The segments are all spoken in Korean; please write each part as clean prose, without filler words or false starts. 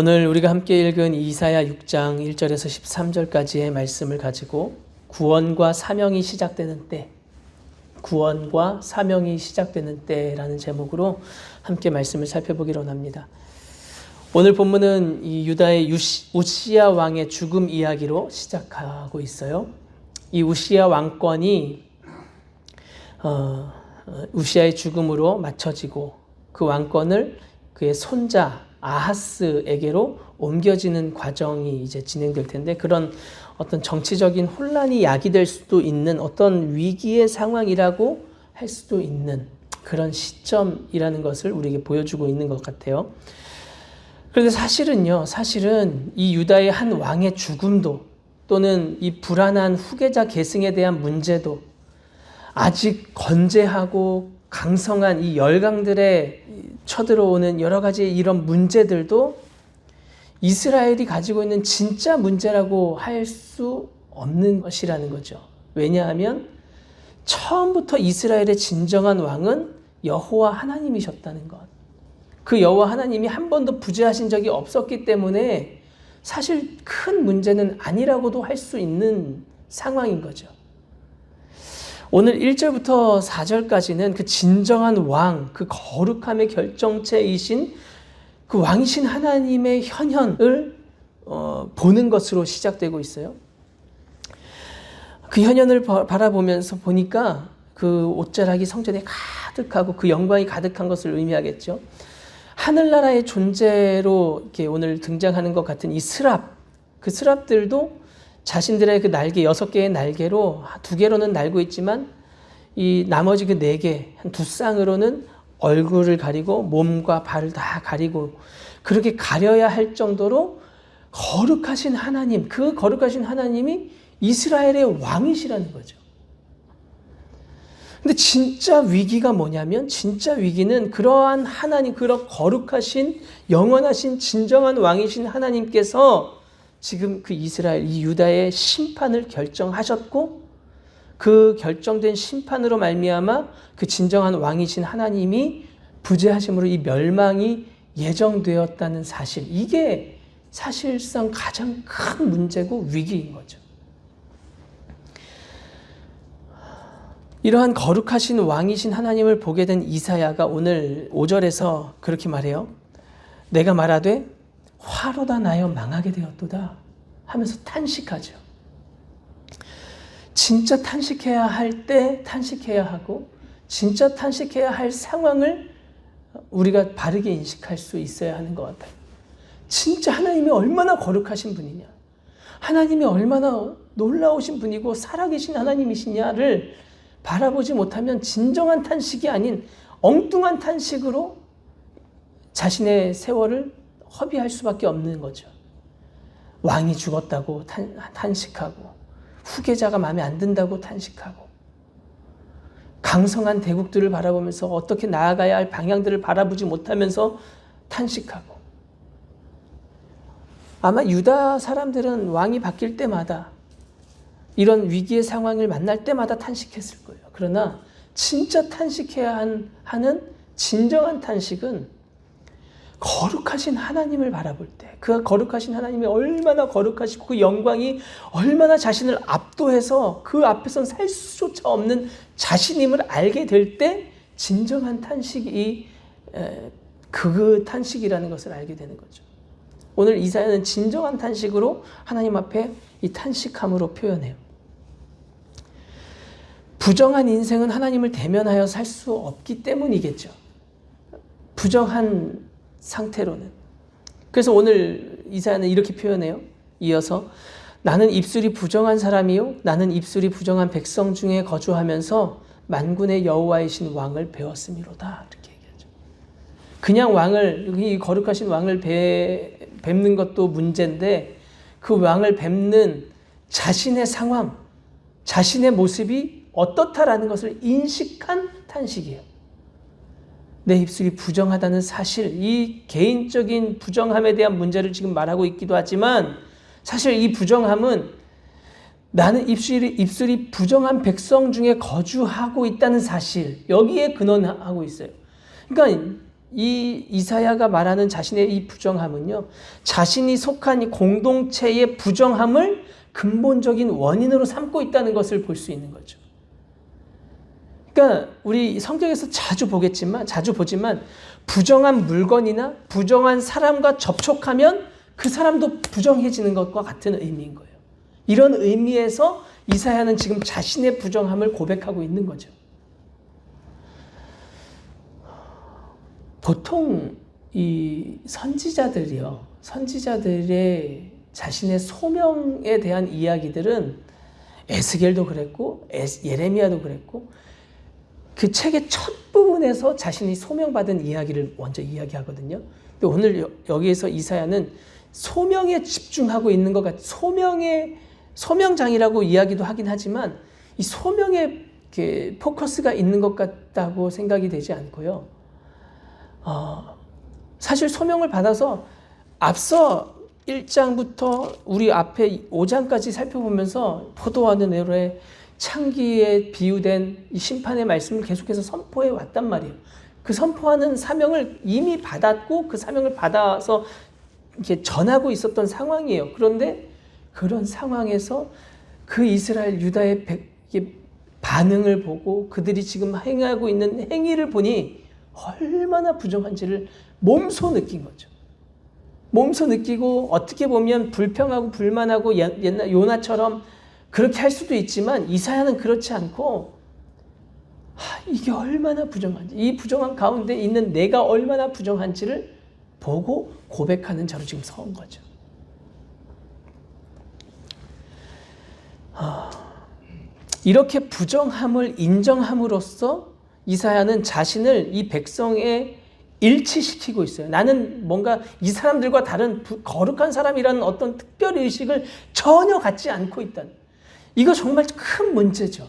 오늘 우리가 함께 읽은 이사야 6장 1절에서 13절까지의 말씀을 가지고 구원과 사명이 시작되는 때, 구원과 사명이 시작되는 때라는 제목으로 함께 말씀을 살펴보기로 합니다. 오늘 본문은 이 유다의 우시야 왕의 죽음 이야기로 시작하고 있어요. 이 우시야 왕권이 우시야의 죽음으로 맞춰지고 그 왕권을 그의 손자 아하스에게로 옮겨지는 과정이 이제 진행될 텐데, 그런 어떤 정치적인 혼란이 야기될 수도 있는 어떤 위기의 상황이라고 할 수도 있는 그런 시점이라는 것을 우리에게 보여주고 있는 것 같아요. 그런데 사실은 이 유다의 한 왕의 죽음도, 또는 이 불안한 후계자 계승에 대한 문제도, 아직 건재하고 강성한 이 열강들의 쳐들어오는 여러 가지 이런 문제들도 이스라엘이 가지고 있는 진짜 문제라고 할 수 없는 것이라는 거죠. 왜냐하면 처음부터 이스라엘의 진정한 왕은 여호와 하나님이셨다는 것. 그 여호와 하나님이 한 번도 부재하신 적이 없었기 때문에 사실 큰 문제는 아니라고도 할 수 있는 상황인 거죠. 오늘 1절부터 4절까지는 그 진정한 왕, 그 거룩함의 결정체이신 그 왕이신 하나님의 현현을 보는 것으로 시작되고 있어요. 그 현현을 바라보면서 보니까 그 옷자락이 성전에 가득하고 그 영광이 가득한 것을 의미하겠죠. 하늘나라의 존재로 이렇게 오늘 등장하는 것 같은 이 스랍, 그 스랍들도 자신들의 그 날개, 6개의 날개로 2개로는 날고 있지만 이 나머지 그 4개, 한 2쌍으로는 얼굴을 가리고 몸과 발을 다 가리고 그렇게 가려야 할 정도로 거룩하신 하나님, 그 거룩하신 하나님이 이스라엘의 왕이시라는 거죠. 근데 진짜 위기가 뭐냐면, 진짜 위기는 그러한 하나님, 그런 거룩하신 영원하신 진정한 왕이신 하나님께서 지금 그 이스라엘, 이 유다의 심판을 결정하셨고, 그 결정된 심판으로 말미암아 그 진정한 왕이신 하나님이 부재하심으로 이 멸망이 예정되었다는 사실, 이게 사실상 가장 큰 문제고 위기인 거죠. 이러한 거룩하신 왕이신 하나님을 보게 된 이사야가 오늘 5절에서 그렇게 말해요. 내가 말하되 화로다 나여 망하게 되었도다 하면서 탄식하죠. 진짜 탄식해야 할 때 탄식해야 하고, 진짜 탄식해야 할 상황을 우리가 바르게 인식할 수 있어야 하는 것 같아요. 진짜 하나님이 얼마나 거룩하신 분이냐, 하나님이 얼마나 놀라우신 분이고 살아계신 하나님이시냐를 바라보지 못하면 진정한 탄식이 아닌 엉뚱한 탄식으로 자신의 세월을 허비할 수밖에 없는 거죠. 왕이 죽었다고 탄식하고, 후계자가 마음에 안 든다고 탄식하고, 강성한 대국들을 바라보면서 어떻게 나아가야 할 방향들을 바라보지 못하면서 탄식하고. 아마 유다 사람들은 왕이 바뀔 때마다, 이런 위기의 상황을 만날 때마다 탄식했을 거예요. 그러나 진짜 탄식해야 하는 진정한 탄식은 거룩하신 하나님을 바라볼 때, 그 거룩하신 하나님이 얼마나 거룩하시고 그 영광이 얼마나 자신을 압도해서 그 앞에선 살 수조차 없는 자신임을 알게 될 때 진정한 탄식이 그 탄식이라는 것을 알게 되는 거죠. 오늘 이사야는 진정한 탄식으로 하나님 앞에 이 탄식함으로 표현해요. 부정한 인생은 하나님을 대면하여 살 수 없기 때문이겠죠. 부정한 상태로는. 그래서 오늘 이사야는 이렇게 표현해요. 이어서 나는 입술이 부정한 사람이요, 나는 입술이 부정한 백성 중에 거주하면서 만군의 여호와이신 왕을 배웠음이로다, 이렇게 얘기하죠. 그냥 왕을, 이 거룩하신 왕을 뵙는 것도 문제인데, 그 왕을 뵙는 자신의 상황, 자신의 모습이 어떻다라는 것을 인식한 탄식이에요. 내 입술이 부정하다는 사실, 이 개인적인 부정함에 대한 문제를 지금 말하고 있기도 하지만, 사실 이 부정함은 나는 입술이 부정한 백성 중에 거주하고 있다는 사실, 여기에 근원하고 있어요. 그러니까 이 이사야가 말하는 자신의 이 부정함은요, 자신이 속한 이 공동체의 부정함을 근본적인 원인으로 삼고 있다는 것을 볼 수 있는 거죠. 그러니까 우리 성경에서 자주 보지만 부정한 물건이나 부정한 사람과 접촉하면 그 사람도 부정해지는 것과 같은 의미인 거예요. 이런 의미에서 이사야는 지금 자신의 부정함을 고백하고 있는 거죠. 보통 이 선지자들의 자신의 소명에 대한 이야기들은 에스겔도 그랬고 예레미야도 그랬고 그 책의 첫 부분에서 자신이 소명받은 이야기를 먼저 이야기하거든요. 근데 오늘 여기에서 이사야는 소명에 집중하고 있는 것 같아요. 소명장이라고 이야기도 하긴 하지만 이 소명에 포커스가 있는 것 같다고 생각이 되지 않고요. 사실 소명을 받아서 앞서 1장부터 우리 앞에 5장까지 살펴보면서 포도원의 내로에 창기에 비유된 이 심판의 말씀을 계속해서 선포해 왔단 말이에요. 그 선포하는 사명을 이미 받았고 그 사명을 받아서 이렇게 전하고 있었던 상황이에요. 그런데 그런 상황에서 그 이스라엘 유다의 반응을 보고 그들이 지금 행하고 있는 행위를 보니 얼마나 부정한지를 몸소 느낀 거죠. 몸소 느끼고 어떻게 보면 불평하고 불만하고 옛날 요나처럼 그렇게 할 수도 있지만 이사야는 그렇지 않고 이게 얼마나 부정한지, 이 부정한 가운데 있는 내가 얼마나 부정한지를 보고 고백하는 자로 지금 서온 거죠. 이렇게 부정함을 인정함으로써 이사야는 자신을 이 백성에 일치시키고 있어요. 나는 뭔가 이 사람들과 다른 거룩한 사람이라는 어떤 특별 의식을 전혀 갖지 않고 있다는, 이거 정말 큰 문제죠.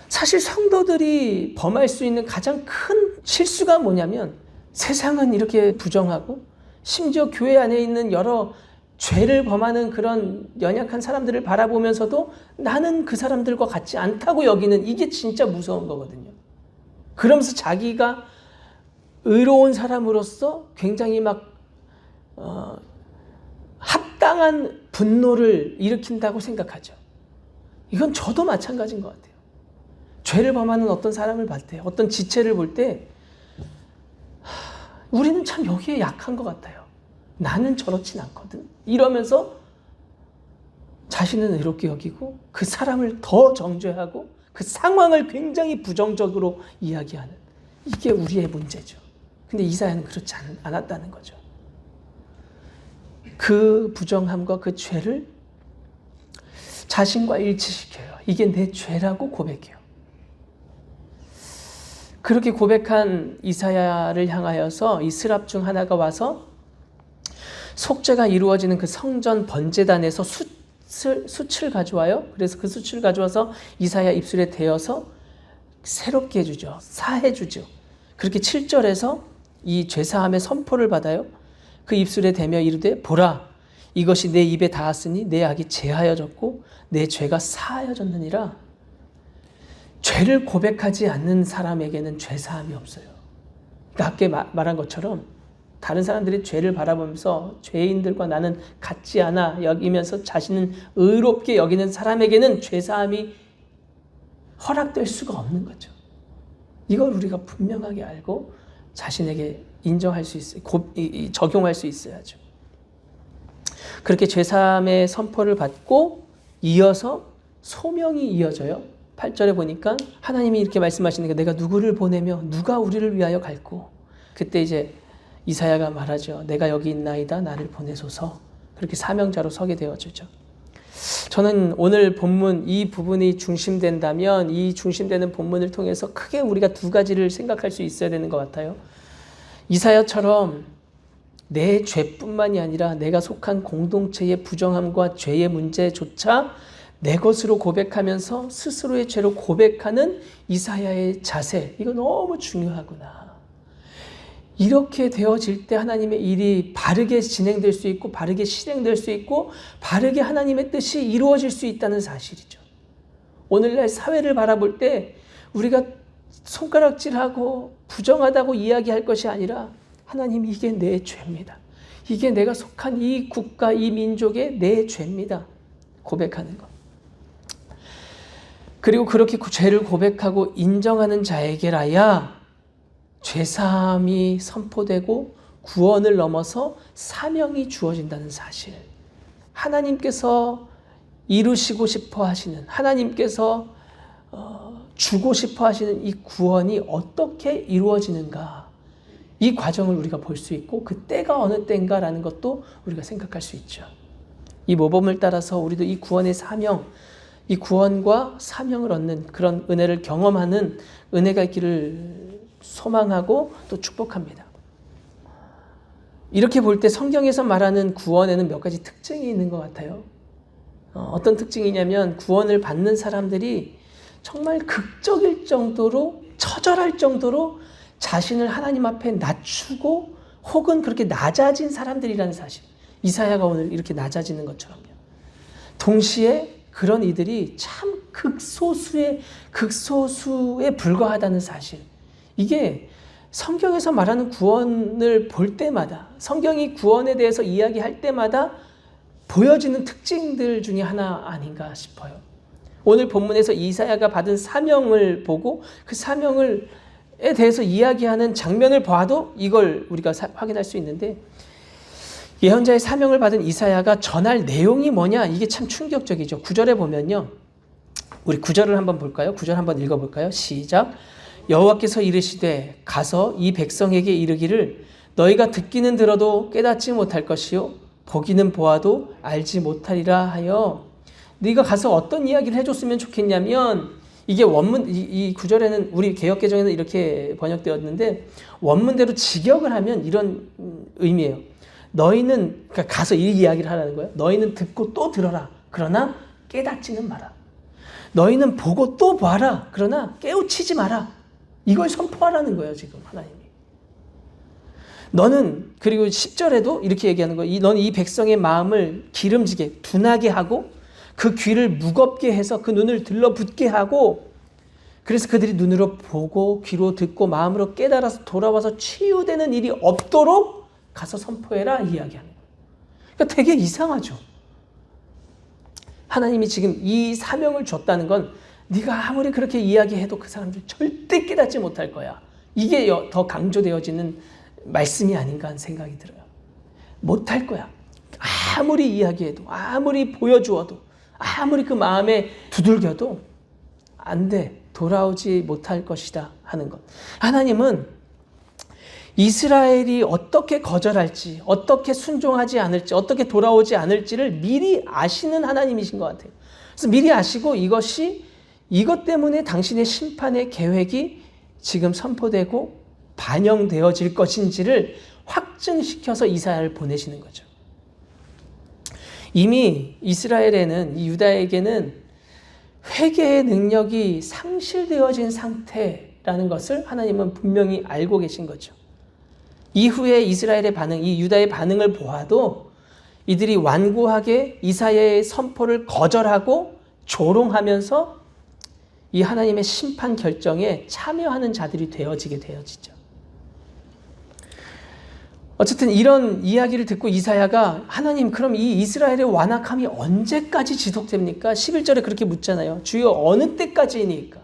사실 성도들이 범할 수 있는 가장 큰 실수가 뭐냐면 세상은 이렇게 부정하고 심지어 교회 안에 있는 여러 죄를 범하는 그런 연약한 사람들을 바라보면서도 나는 그 사람들과 같지 않다고 여기는, 이게 진짜 무서운 거거든요. 그러면서 자기가 의로운 사람으로서 굉장히 합당한 분노를 일으킨다고 생각하죠. 이건 저도 마찬가지인 것 같아요. 죄를 범하는 어떤 사람을 볼 때, 어떤 지체를 볼 때 우리는 참 여기에 약한 것 같아요. 나는 저렇진 않거든. 이러면서 자신은 의롭게 여기고 그 사람을 더 정죄하고 그 상황을 굉장히 부정적으로 이야기하는, 이게 우리의 문제죠. 근데 이사야는 그렇지 않았다는 거죠. 그 부정함과 그 죄를 자신과 일치시켜요. 이게 내 죄라고 고백해요. 그렇게 고백한 이사야를 향하여서 이 스랍 중 하나가 와서 속죄가 이루어지는 그 성전 번제단에서 숯을 가져와요. 그래서 그 숯을 가져와서 이사야 입술에 대어서 새롭게 해주죠. 사해주죠. 그렇게 7절에서 이 죄사함의 선포를 받아요. 그 입술에 대며 이르되 보라, 이것이 내 입에 닿았으니 내 악이 제하여졌고 내 죄가 사하여졌느니라. 죄를 고백하지 않는 사람에게는 죄사함이 없어요. 그러니까 아까 말한 것처럼 다른 사람들이 죄를 바라보면서 죄인들과 나는 같지 않아 여기면서 자신은 의롭게 여기는 사람에게는 죄사함이 허락될 수가 없는 거죠. 이걸 우리가 분명하게 알고 자신에게 인정할 수 있어요. 적용할 수 있어야죠. 그렇게 죄사함의 선포를 받고 이어서 소명이 이어져요. 8절에 보니까 하나님이 이렇게 말씀하시는 게 내가 누구를 보내며 누가 우리를 위하여 갈고, 그때 이제 이사야가 말하죠. 내가 여기 있나이다, 나를 보내소서. 그렇게 사명자로 서게 되어지죠. 저는 오늘 본문 이 부분이 중심된다면 이 중심되는 본문을 통해서 크게 우리가 두 가지를 생각할 수 있어야 되는 것 같아요. 이사야처럼 내 죄뿐만이 아니라 내가 속한 공동체의 부정함과 죄의 문제조차 내 것으로 고백하면서 스스로의 죄로 고백하는 이사야의 자세, 이거 너무 중요하구나. 이렇게 되어질 때 하나님의 일이 바르게 진행될 수 있고 바르게 실행될 수 있고 바르게 하나님의 뜻이 이루어질 수 있다는 사실이죠. 오늘날 사회를 바라볼 때 우리가 손가락질하고 부정하다고 이야기할 것이 아니라 하나님, 이게 내 죄입니다. 이게 내가 속한 이 국가, 이 민족의 내 죄입니다. 고백하는 것. 그리고 그렇게 죄를 고백하고 인정하는 자에게라야 죄사함이 선포되고 구원을 넘어서 사명이 주어진다는 사실. 하나님께서 이루시고 싶어 하시는, 하나님께서 주고 싶어 하시는 이 구원이 어떻게 이루어지는가, 이 과정을 우리가 볼 수 있고 그 때가 어느 때인가라는 것도 우리가 생각할 수 있죠. 이 모범을 따라서 우리도 이 구원의 사명, 이 구원과 사명을 얻는 그런 은혜를 경험하는 은혜가 있기를 소망하고 또 축복합니다. 이렇게 볼 때 성경에서 말하는 구원에는 몇 가지 특징이 있는 것 같아요. 어떤 특징이냐면 구원을 받는 사람들이 정말 극적일 정도로, 처절할 정도로 자신을 하나님 앞에 낮추고 혹은 그렇게 낮아진 사람들이라는 사실. 이사야가 오늘 이렇게 낮아지는 것처럼요. 동시에 그런 이들이 참 극소수에 불과하다는 사실. 이게 성경에서 말하는 구원을 볼 때마다, 성경이 구원에 대해서 이야기할 때마다 보여지는 특징들 중에 하나 아닌가 싶어요. 오늘 본문에서 이사야가 받은 사명을 보고 그 사명에 대해서 이야기하는 장면을 봐도 이걸 우리가 확인할 수 있는데, 예언자의 사명을 받은 이사야가 전할 내용이 뭐냐, 이게 참 충격적이죠. 9절에 보면요, 우리 9절을 한번 볼까요? 9절 한번 읽어볼까요? 시작. 여호와께서 이르시되 가서 이 백성에게 이르기를 너희가 듣기는 들어도 깨닫지 못할 것이요 보기는 보아도 알지 못하리라 하여. 네가 가서 어떤 이야기를 해줬으면 좋겠냐면, 이게 원문, 이 구절에는 우리 개역개정에는 이렇게 번역되었는데 원문대로 직역을 하면 이런 의미예요. 너희는, 그러니까 가서 이 이야기를 하라는 거예요. 너희는 듣고 또 들어라. 그러나 깨닫지는 마라. 너희는 보고 또 봐라. 그러나 깨우치지 마라. 이걸 선포하라는 거예요, 지금 하나님이. 너는, 그리고 10절에도 이렇게 얘기하는 거예요. 너는 이 백성의 마음을 기름지게, 둔하게 하고 그 귀를 무겁게 해서 그 눈을 들러붙게 하고, 그래서 그들이 눈으로 보고 귀로 듣고 마음으로 깨달아서 돌아와서 치유되는 일이 없도록 가서 선포해라, 이야기하는 거예요. 그러니까 되게 이상하죠. 하나님이 지금 이 사명을 줬다는 건 네가 아무리 그렇게 이야기해도 그 사람들 절대 깨닫지 못할 거야. 이게 더 강조되어지는 말씀이 아닌가 하는 생각이 들어요. 못할 거야. 아무리 이야기해도, 아무리 보여주어도, 아무리 그 마음에 두들겨도 안 돼. 돌아오지 못할 것이다 하는 것. 하나님은 이스라엘이 어떻게 거절할지, 어떻게 순종하지 않을지, 어떻게 돌아오지 않을지를 미리 아시는 하나님이신 것 같아요. 그래서 미리 아시고 이것 때문에 당신의 심판의 계획이 지금 선포되고 반영되어질 것인지를 확증시켜서 이사야를 보내시는 거죠. 이미 이스라엘에는, 이 유다에게는 회개의 능력이 상실되어진 상태라는 것을 하나님은 분명히 알고 계신 거죠. 이후에 이스라엘의 반응, 이 유다의 반응을 보아도 이들이 완고하게 이사야의 선포를 거절하고 조롱하면서 이 하나님의 심판 결정에 참여하는 자들이 되어지죠. 어쨌든 이런 이야기를 듣고 이사야가 하나님, 그럼 이 이스라엘의 완악함이 언제까지 지속됩니까? 11절에 그렇게 묻잖아요. 주여 어느 때까지니까?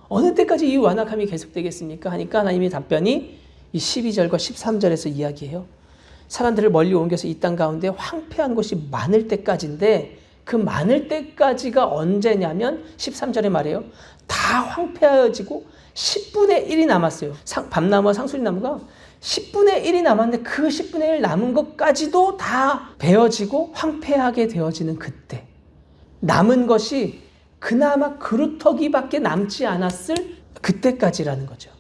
어느 때까지 이 완악함이 계속되겠습니까? 하니까 하나님의 답변이 이 12절과 13절에서 이야기해요. 사람들을 멀리 옮겨서 이 땅 가운데 황폐한 곳이 많을 때까지인데, 그 많을 때까지가 언제냐면 13절에 말해요. 다 황폐해지고 10분의 1이 남았어요. 밤나무와 상수리나무가 10분의 1이 남았는데 그 10분의 1 남은 것까지도 다 베어지고 황폐하게 되어지는 그때, 남은 것이 그나마 그루터기밖에 남지 않았을 그때까지라는 거죠.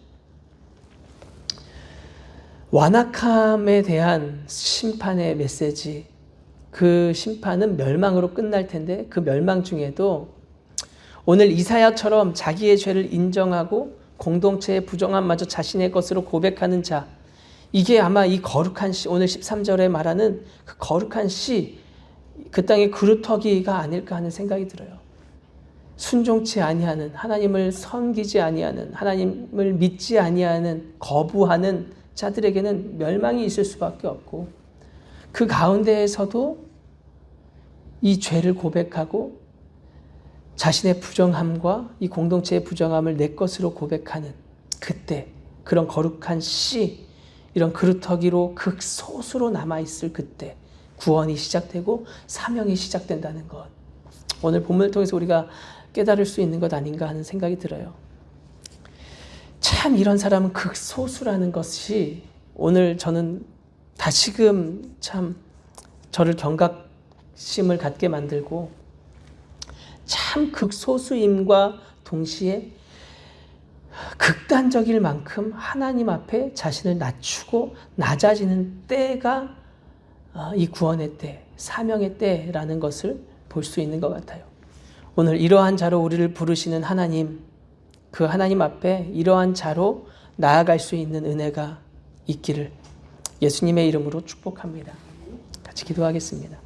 완악함에 대한 심판의 메시지, 그 심판은 멸망으로 끝날 텐데 그 멸망 중에도 오늘 이사야처럼 자기의 죄를 인정하고 공동체의 부정함마저 자신의 것으로 고백하는 자, 이게 아마 이 거룩한 씨, 오늘 13절에 말하는 그 거룩한 씨, 그 땅의 그루터기가 아닐까 하는 생각이 들어요. 순종치 아니하는, 하나님을 섬기지 아니하는, 하나님을 믿지 아니하는, 거부하는 자들에게는 멸망이 있을 수밖에 없고, 그 가운데에서도 이 죄를 고백하고 자신의 부정함과 이 공동체의 부정함을 내 것으로 고백하는 그때, 그런 거룩한 씨, 이런 그루터기로 극소수로 남아있을 그때 구원이 시작되고 사명이 시작된다는 것, 오늘 본문을 통해서 우리가 깨달을 수 있는 것 아닌가 하는 생각이 들어요. 참 이런 사람은 극소수라는 것이 오늘 저는 다시금 참 저를 경각심을 갖게 만들고, 참 극소수임과 동시에 극단적일 만큼 하나님 앞에 자신을 낮추고 낮아지는 때가 이 구원의 때, 사명의 때라는 것을 볼 수 있는 것 같아요. 오늘 이러한 자로 우리를 부르시는 하나님, 그 하나님 앞에 이러한 자로 나아갈 수 있는 은혜가 있기를 예수님의 이름으로 축복합니다. 같이 기도하겠습니다.